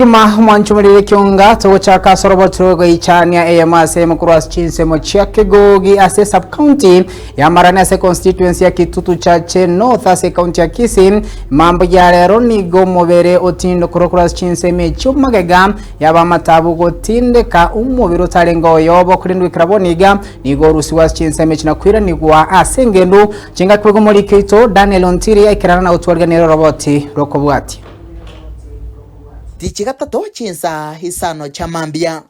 Chema mwanchumulire kyonga togochaka sorobotrogo ichania AMASE mukuru chinsemo chake gogi ase sub county ya Marani ase constituency ya Kitutu Chache North ase county ya Kisii mambo ya lero ni gomobere otindo kurokura chinseme chumagega yaba matabu gotinde ka umubiro tarengo yobo kurindwi kraboniga ni gorusi was chinseme chinakwira ni gwa ase ngendo chinga kwego muri kito Daniel Ontiri ikirana na utwarganiro roboti rokobwati Tichigatato chinsa hisano chamambia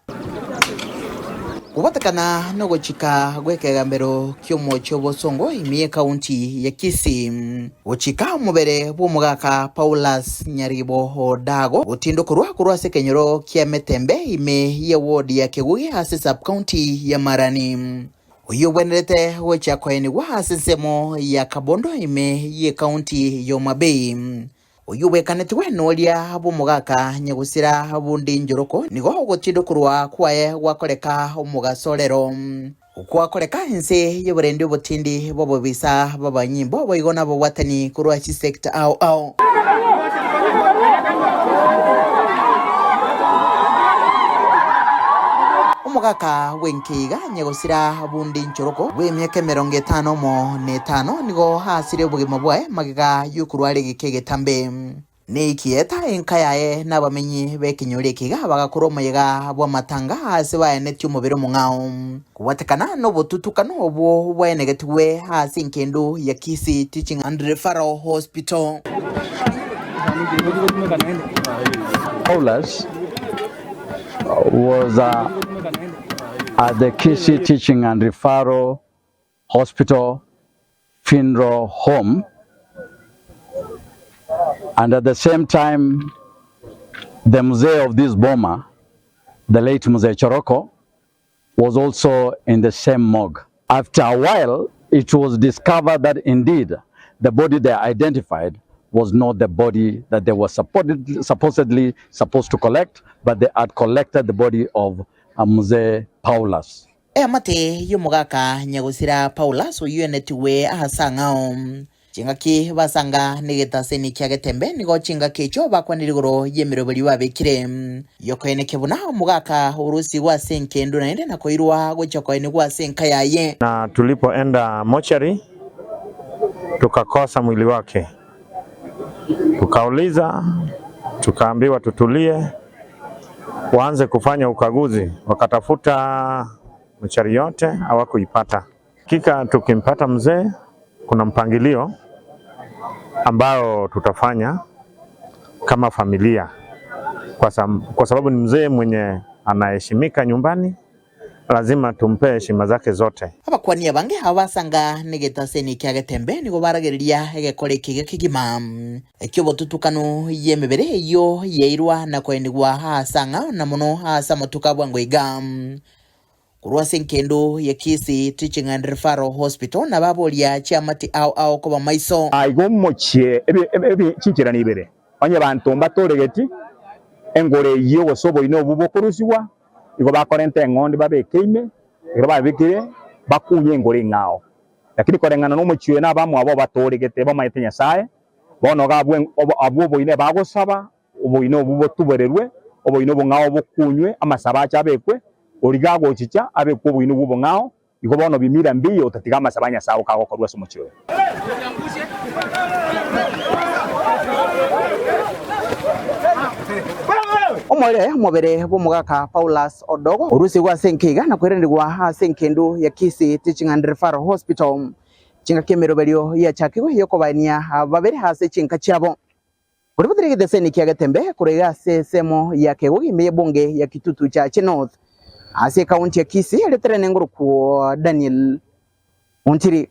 kubatakana no gochika gwekegambero kyomo cyobosongo imiye county ya Kisii gochika mubere bw'umugaka Paulus Nyaribo Dago utindo kurwa sekenyoro kyemetembe ime ye ward ya Kegugi hase sub county ya Marani uyu bwenerete wecha kwaini wa hasensemo ya Kabondo ime ye county yo Mabei uyuwe kanetwe nolia bumugaka nyegusira bundi njoroko nigo gotindo kurwa kwae wakoreka umugasorero ukwakoreka inse yeburende butindi bobo bisa babanyimbo boigona bo watani kurwa chi sector au umugaka wenkiga nyegusira bundi njoroko wemyeke 55 nigo hasire bugima bwae magiga yukurware gikegetambe nikieta enkayae nabamenyi bekinyore kiga bagakoromyega bwa matanga hase baene tyumubiro mungao kubatekana no bututukano obwo bwenegetwe hase nkendo ya Kisii Teaching and Referral Hospital. Paulus was at the Kisii Teaching and Referral Hospital funeral home, and at the same time the mzee of this bomber, the late Mzee Choroko, was also in the same morgue. After a while it was discovered that indeed the body they identified was not the body that they were supposedly supposed to collect, but they had collected the body of Mzee Paulus. Mate yumugaka nyagusira Paulus uyuenetiwe ahasangao chingaki basanga negetaseni kyagetembe nigo chingaki cyo bakwanirigoro yemirobali babekire yokoenekebuna umugaka urusi wa senkendo naende nakoirwa gochakoene kwa senka yaye na tulipoenda mochari tukakosa mwili wake, tukauliza, tukaambiwa tutulie, waanze kufanya ukaguzi. Wakatafuta mochari yote hawakuipata. Hakika tukimpata mzee kuna mpangilio ambao tutafanya kama familia kwa sababu ni mzee mwenye anaheshimika nyumbani, lazima tumpe heshima zake zote. Abakwani abange habasanga negetaseni kyagetembe nigo baragereria egekore kigima ekyo botutukano yemebere yo yeirwa na kwendigwa hasanga na muno hasa motuka bwango igam kurwa senkendo ya Kisii Teaching and Referral Hospital na babolia chamati au ko bamaiso aigomochie ebe chinkira nibere anye bantu mbatoregeti engore iyo gosobo ino bubokurusiwa igo bakorente ngondi babekeime igo babikire bakunye engore ngao lakini korengana no muchiwe na bamwe abo batoregete bamayete Nyasaye bonoga abo ine bagosaba ubo ino bubotubererwe ubo ino ngao bukunywe amasaba achabekwe origago chicha abe kubu inu bubo ngao iko bono bimira mbiyo utatigama sabanya sawo kago korwa sumuchiwe omole mobere bumugaka Paulus Odogo urusi gwa senkiga na kwerendigwa ha senkendo ya Kisii Teaching and Referral Hospital chinga kemerobelio ya chakigo yokobania babere hase chinka chabo uribudire deseni kyagetembe kurega sesemo ya Kegugi mebonge ya Kitutu Chache North ase county ya Kisii letere nenguru ku Daniel Ontiri.